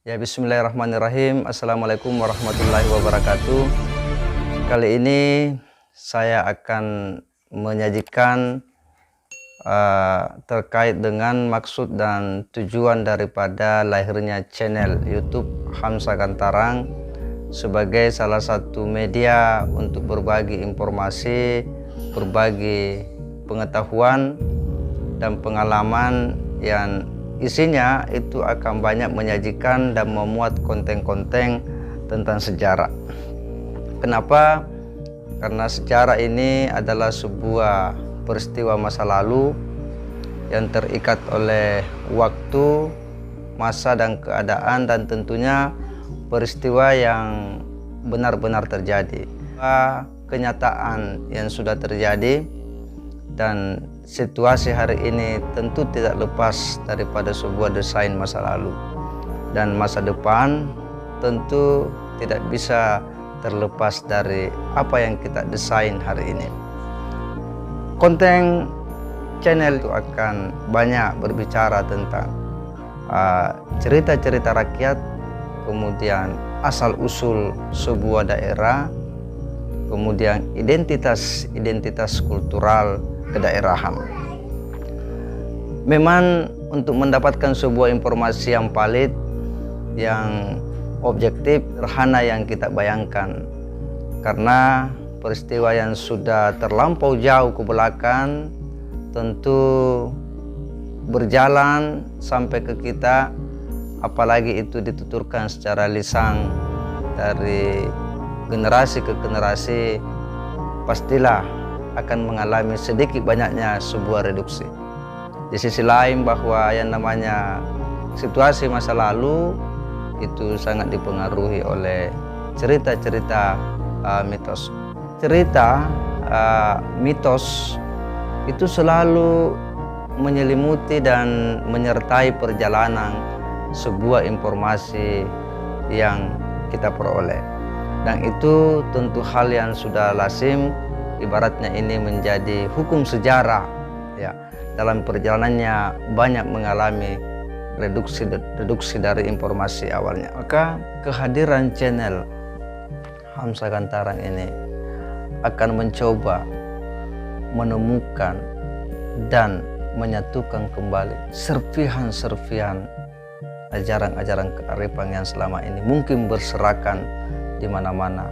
Ya, bismillahirrahmanirrahim. Assalamualaikum warahmatullahi wabarakatuh. Kali ini saya akan menyajikan terkait dengan maksud dan tujuan daripada lahirnya channel YouTube Hamsa Gantarang sebagai salah satu media untuk berbagi informasi, berbagi pengetahuan dan pengalaman yang isinya itu akan banyak menyajikan dan memuat konten-konten tentang sejarah. Kenapa? Karena sejarah ini adalah sebuah peristiwa masa lalu yang terikat oleh waktu, masa dan keadaan, dan tentunya peristiwa yang benar-benar terjadi. Kenyataan yang sudah terjadi dan situasi hari ini tentu tidak lepas daripada sebuah desain masa lalu, dan masa depan tentu tidak bisa terlepas dari apa yang kita desain hari ini. Konten channel itu akan banyak berbicara tentang cerita-cerita rakyat, kemudian asal-usul sebuah daerah, kemudian identitas kultural kedaerahan. Memang untuk mendapatkan sebuah informasi yang valid, yang objektif, sederhana yang kita bayangkan, karena peristiwa yang sudah terlampau jauh ke belakang tentu berjalan sampai ke kita, apalagi itu dituturkan secara lisan dari generasi ke generasi, pastilah akan mengalami sedikit banyaknya sebuah reduksi. Di sisi lain, bahwa yang namanya situasi masa lalu itu sangat dipengaruhi oleh cerita-cerita mitos. Cerita mitos itu selalu menyelimuti dan menyertai perjalanan sebuah informasi yang kita peroleh, dan itu tentu hal yang sudah lazim. Ibaratnya ini menjadi hukum sejarah, ya, dalam perjalanannya banyak mengalami reduksi dari informasi awalnya. Maka kehadiran channel Hamsa Gantarang ini akan mencoba menemukan dan menyatukan kembali serpihan-serpihan ajaran-ajaran kearifan yang selama ini mungkin berserakan di mana-mana,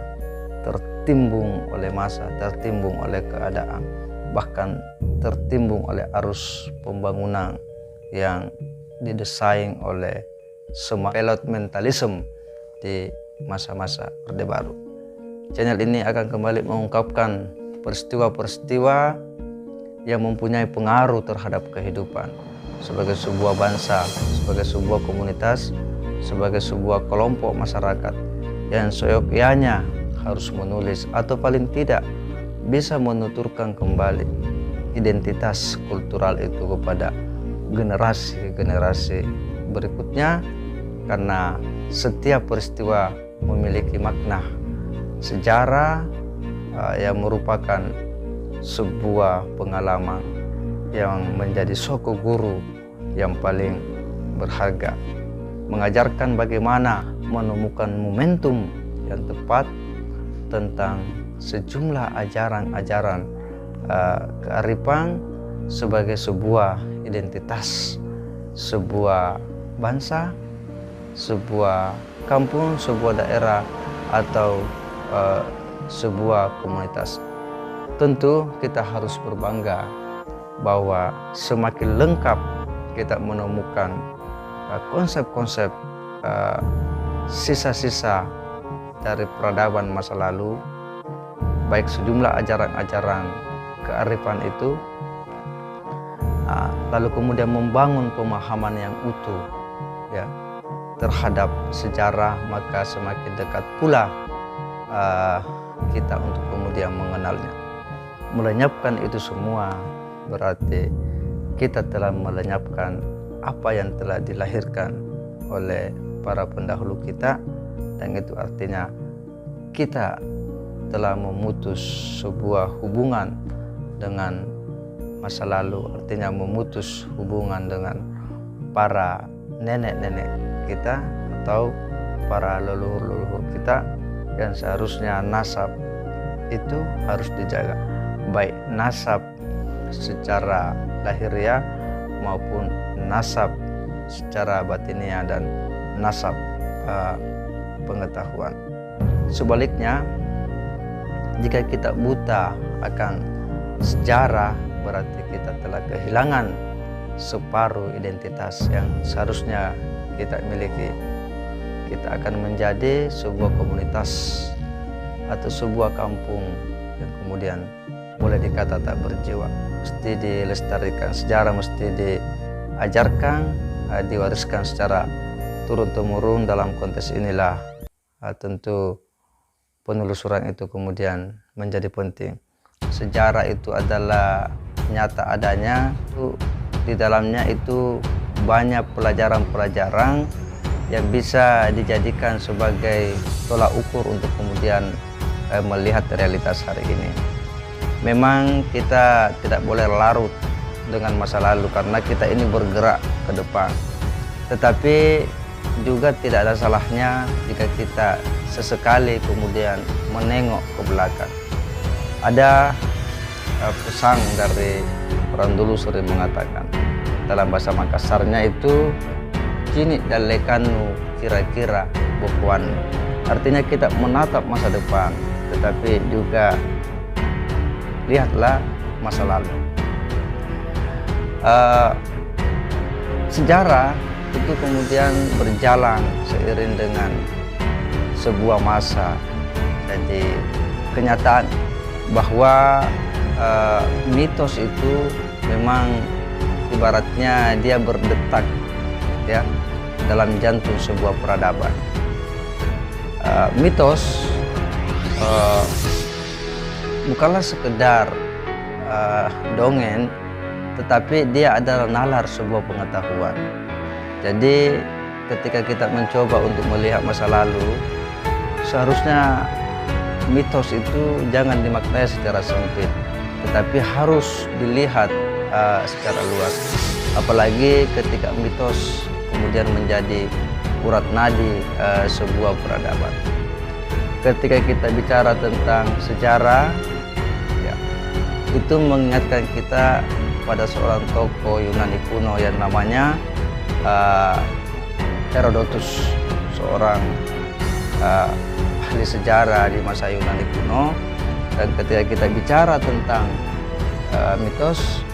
tertimbung oleh masa, tertimbung oleh keadaan, bahkan tertimbung oleh arus pembangunan yang didesain oleh semua pelot mentalisme di masa-masa Orde Baru. Channel ini akan kembali mengungkapkan peristiwa-peristiwa yang mempunyai pengaruh terhadap kehidupan sebagai sebuah bangsa, sebagai sebuah komunitas, sebagai sebuah kelompok masyarakat yang seyogyanya harus menulis atau paling tidak bisa menuturkan kembali identitas kultural itu kepada generasi-generasi berikutnya, karena setiap peristiwa memiliki makna sejarah yang merupakan sebuah pengalaman yang menjadi soko guru yang paling berharga, mengajarkan bagaimana menemukan momentum yang tepat tentang sejumlah ajaran-ajaran kearifan sebagai sebuah identitas sebuah bangsa, sebuah kampung, sebuah daerah, atau sebuah komunitas. Tentu kita harus berbangga bahwa semakin lengkap kita menemukan konsep-konsep sisa-sisa dari peradaban masa lalu, baik sejumlah ajaran-ajaran kearifan itu, lalu kemudian membangun pemahaman yang utuh, ya, terhadap sejarah, maka semakin dekat pula kita untuk kemudian mengenalnya. Melenyapkan itu semua berarti kita telah melenyapkan apa yang telah dilahirkan oleh para pendahulu kita, dan itu artinya kita telah memutus sebuah hubungan dengan masa lalu, artinya memutus hubungan dengan para nenek-nenek kita tahu para leluhur-leluhur kita, dan seharusnya nasab itu harus dijaga, baik nasab secara lahiriah maupun nasab secara batiniah dan nasab pengetahuan. Sebaliknya, jika kita buta akan sejarah, berarti kita telah kehilangan separuh identitas yang seharusnya kita miliki. Kita akan menjadi sebuah komunitas atau sebuah kampung yang kemudian boleh dikata tak berjiwa. Mesti dilestarikan, sejarah mesti diajarkan, diwariskan secara turun-temurun. Dalam konteks inilah tentu penelusuran itu kemudian menjadi penting. Sejarah itu adalah nyata adanya, di dalamnya itu banyak pelajaran-pelajaran yang bisa dijadikan sebagai tolak ukur untuk kemudian melihat realitas hari ini. Memang kita tidak boleh larut dengan masa lalu karena kita ini bergerak ke depan. Tetapi juga tidak ada salahnya jika kita sesekali kemudian menengok ke belakang. Ada pesan dari orang dulu sering mengatakan, dalam bahasa Makassarnya itu, kini dalekanu kira-kira bukuan. Artinya kita menatap masa depan, tetapi juga lihatlah masa lalu. Sejarah itu kemudian berjalan seiring dengan sebuah masa. Jadi kenyataan bahwa mitos itu memang ibaratnya dia berdetak ya dalam jantung sebuah peradaban. Mitos bukanlah sekedar dongeng, tetapi dia adalah nalar sebuah pengetahuan. Jadi ketika kita mencoba untuk melihat masa lalu, seharusnya mitos itu jangan dimaknai secara sempit, tetapi harus dilihat secara luas. Apalagi ketika mitos kemudian menjadi urat nadi sebuah peradaban. Ketika kita bicara tentang sejarah, ya, itu mengingatkan kita pada seorang tokoh Yunani kuno yang namanya Herodotus, seorang ahli sejarah di masa Yunani kuno. Dan ketika kita bicara tentang mitos,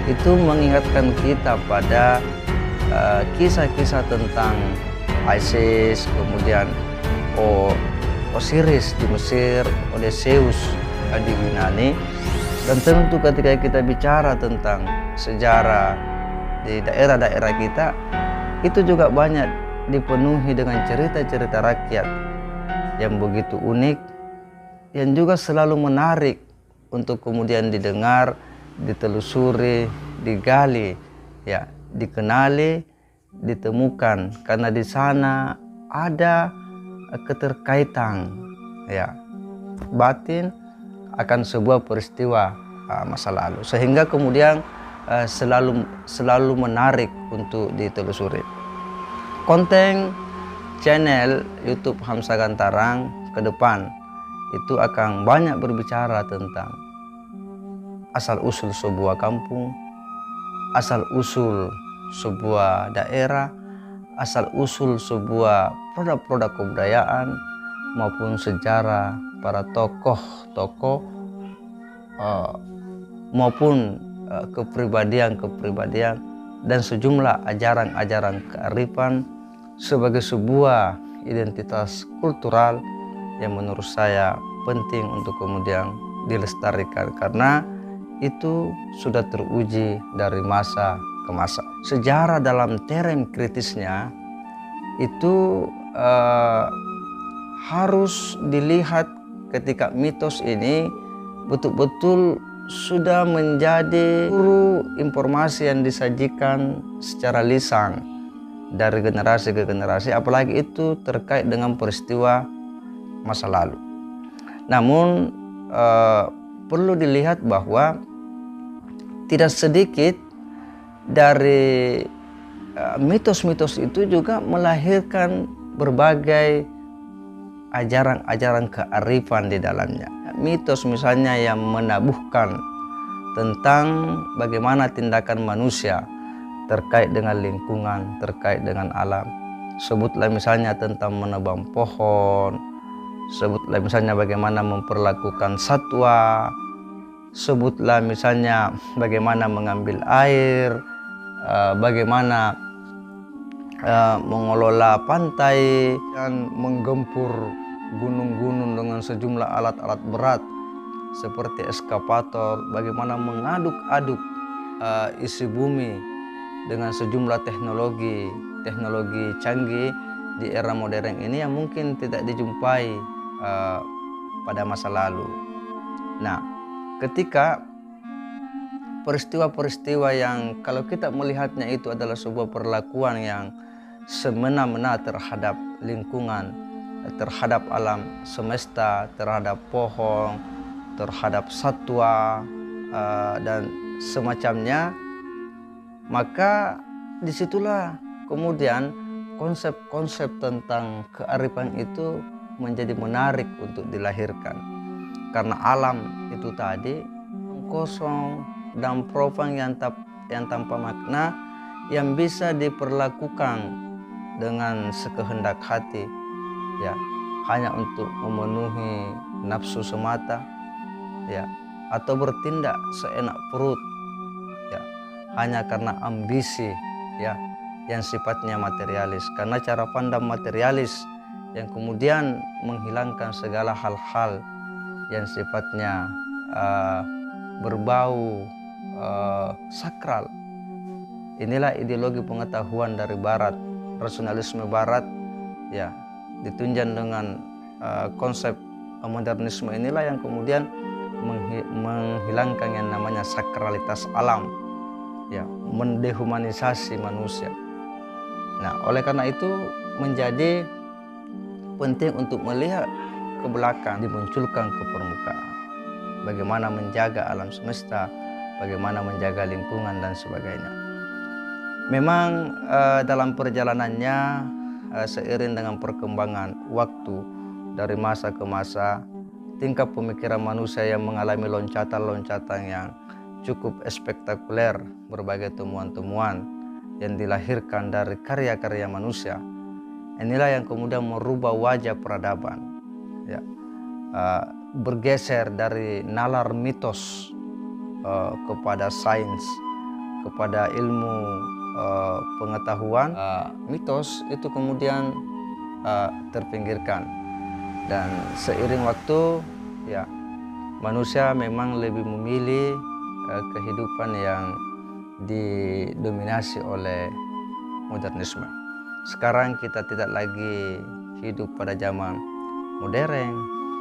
itu mengingatkan kita pada kisah-kisah tentang Isis, kemudian Osiris di Mesir, Odysseus di Yunani. Dan tentu ketika kita bicara tentang sejarah di daerah-daerah kita, itu juga banyak dipenuhi dengan cerita-cerita rakyat yang begitu unik, yang juga selalu menarik untuk kemudian didengar, ditelusuri, digali, ya, dikenali, ditemukan, karena di sana ada keterkaitan ya batin akan sebuah peristiwa masa lalu, sehingga kemudian selalu menarik untuk ditelusuri. Konten channel YouTube Hamsa Gantarang ke depan itu akan banyak berbicara tentang asal-usul sebuah kampung, asal-usul sebuah daerah, asal-usul sebuah produk-produk kebudayaan maupun sejarah para tokoh-tokoh maupun kepribadian-kepribadian dan sejumlah ajaran-ajaran kearifan sebagai sebuah identitas kultural yang menurut saya penting untuk kemudian dilestarikan, karena itu sudah teruji dari masa ke masa. Sejarah dalam terem kritisnya itu harus dilihat ketika mitos ini betul-betul sudah menjadi seluruh informasi yang disajikan secara lisan dari generasi ke generasi, apalagi itu terkait dengan peristiwa masa lalu. Namun perlu dilihat bahwa tidak sedikit dari mitos-mitos itu juga melahirkan berbagai ajaran-ajaran kearifan di dalamnya. Mitos misalnya yang menabuhkan tentang bagaimana tindakan manusia terkait dengan lingkungan, terkait dengan alam. Sebutlah misalnya tentang menebang pohon, sebutlah misalnya bagaimana memperlakukan satwa, sebutlah misalnya bagaimana mengambil air, bagaimana mengelola pantai dan menggempur gunung-gunung dengan sejumlah alat-alat berat seperti eskavator, bagaimana mengaduk-aduk isi bumi dengan sejumlah teknologi canggih di era modern ini yang mungkin tidak dijumpai pada masa lalu. Nah, ketika peristiwa-peristiwa yang kalau kita melihatnya itu adalah sebuah perlakuan yang semena-mena terhadap lingkungan, terhadap alam semesta, terhadap pohon, terhadap satwa dan semacamnya, maka disitulah kemudian konsep-konsep tentang kearifan itu menjadi menarik untuk dilahirkan, karena alam itu tadi kosong dan profan yang tanpa makna, yang bisa diperlakukan dengan sekehendak hati, ya, hanya untuk memenuhi nafsu semata, ya, atau bertindak seenak perut, ya, hanya karena ambisi, ya, yang sifatnya materialis, karena cara pandang materialis yang kemudian menghilangkan segala hal-hal yang sifatnya berbau sakral. Inilah ideologi pengetahuan dari Barat, rasionalisme Barat, ya, ditunjang dengan konsep modernisme. Inilah yang kemudian menghilangkan yang namanya sakralitas alam, ya, mendehumanisasi manusia. Nah, oleh karena itu menjadi penting untuk melihat ke belakang, dimunculkan ke permukaan, bagaimana menjaga alam semesta, bagaimana menjaga lingkungan dan sebagainya. Memang dalam perjalanannya seiring dengan perkembangan waktu dari masa ke masa, tingkat pemikiran manusia yang mengalami loncatan-loncatan yang cukup spektakuler, berbagai temuan-temuan yang dilahirkan dari karya-karya manusia. Inilah yang kemudian merubah wajah peradaban, ya, bergeser dari nalar mitos kepada sains, kepada ilmu pengetahuan. Mitos itu kemudian terpinggirkan, dan seiring waktu, ya, manusia memang lebih memilih kehidupan yang didominasi oleh modernisme. Sekarang kita tidak lagi hidup pada zaman modern,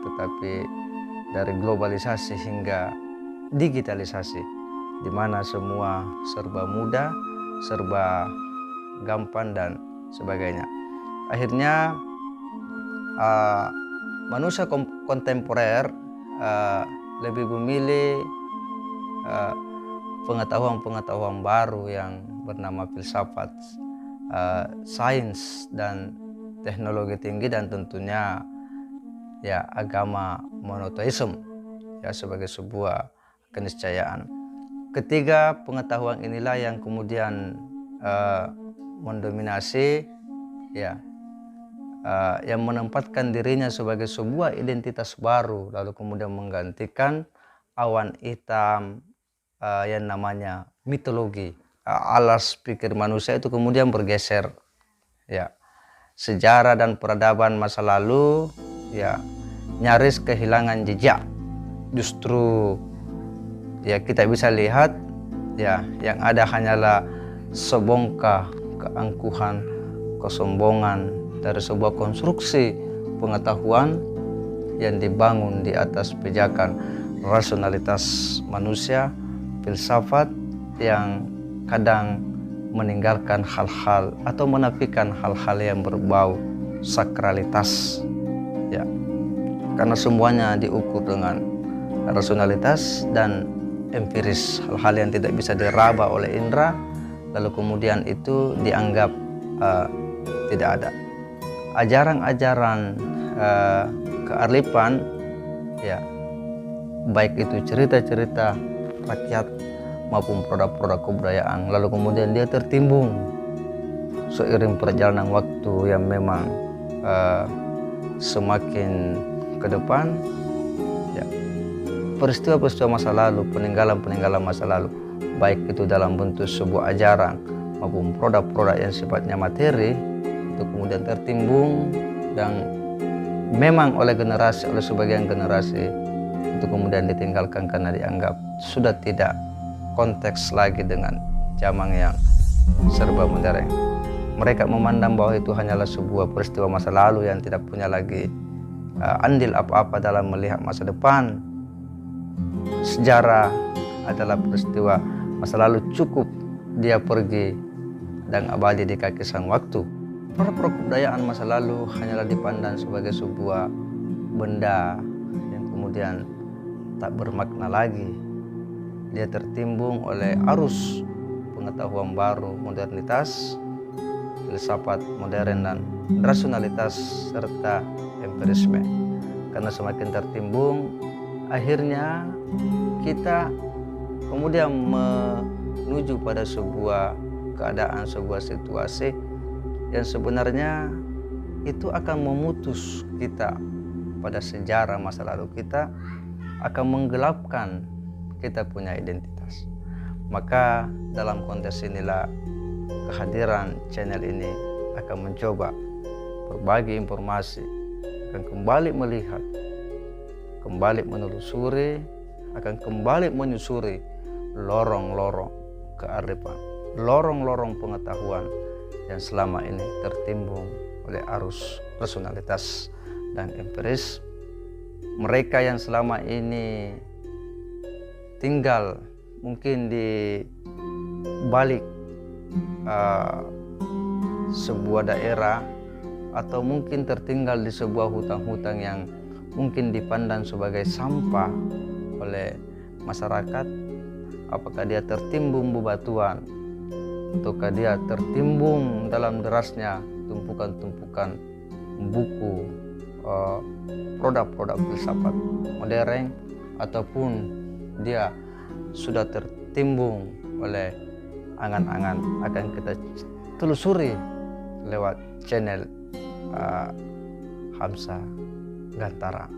tetapi dari globalisasi hingga digitalisasi, di mana semua serba mudah, serba gampang dan sebagainya. Akhirnya manusia kontemporer lebih memilih pengetahuan-pengetahuan baru yang bernama filsafat, sains dan teknologi tinggi, dan tentunya, ya, agama monoteisme, ya, sebagai sebuah keniscayaan. Ketiga pengetahuan inilah yang kemudian mendominasi, ya, yang menempatkan dirinya sebagai sebuah identitas baru, lalu kemudian menggantikan awan hitam yang namanya mitologi. Alas pikir manusia itu kemudian bergeser, ya. Sejarah dan peradaban masa lalu, ya, nyaris kehilangan jejak. Justru, ya, kita bisa lihat, ya, yang ada hanyalah sebongkah keangkuhan, kesombongan dari sebuah konstruksi pengetahuan yang dibangun di atas pijakan rasionalitas manusia, filsafat yang kadang meninggalkan hal-hal atau menafikan hal-hal yang berbau sakralitas, ya, karena semuanya diukur dengan rasionalitas dan empiris, hal-hal yang tidak bisa diraba oleh indera, lalu kemudian itu dianggap tidak ada. ajaran-ajaran kearifan, ya, baik itu cerita-cerita rakyat maupun produk-produk kebudayaan, lalu kemudian dia tertimbun seiring perjalanan waktu yang memang semakin ke depan, ya, peristiwa-peristiwa masa lalu, peninggalan-peninggalan masa lalu, baik itu dalam bentuk sebuah ajaran maupun produk-produk yang sifatnya materi, itu kemudian tertimbun dan memang oleh sebagian generasi itu kemudian ditinggalkan karena dianggap sudah tidak konteks lagi dengan zaman yang serba modern. Mereka memandang bahwa itu hanyalah sebuah peristiwa masa lalu yang tidak punya lagi andil apa-apa dalam melihat masa depan. Sejarah adalah peristiwa masa lalu, cukup dia pergi dan abadi di kaki sang waktu. Produk kebudayaan masa lalu hanyalah dipandang sebagai sebuah benda yang kemudian tak bermakna lagi. Dia tertimbun oleh arus pengetahuan baru, modernitas, filsafat modern, dan rasionalitas serta empirisme. Karena semakin tertimbun, akhirnya kita kemudian menuju pada sebuah keadaan, sebuah situasi yang sebenarnya itu akan memutus kita pada sejarah masa lalu kita, akan menggelapkan kita punya identitas. Maka dalam konteks inilah kehadiran channel ini akan mencoba berbagi informasi, akan kembali melihat, kembali menelusuri, akan kembali menyusuri lorong-lorong kearifan, lorong-lorong pengetahuan yang selama ini tertimbun oleh arus rasionalitas dan empiris. Mereka yang selama ini tinggal mungkin di balik sebuah daerah, atau mungkin tertinggal di sebuah hutan-hutan yang mungkin dipandang sebagai sampah oleh masyarakat, apakah dia tertimbun bebatuan ataukah dia tertimbun dalam derasnya tumpukan-tumpukan buku, produk-produk filsafat modern, ataupun dia sudah tertimbun oleh angan-angan, akan kita telusuri lewat channel Hamsa Gantara.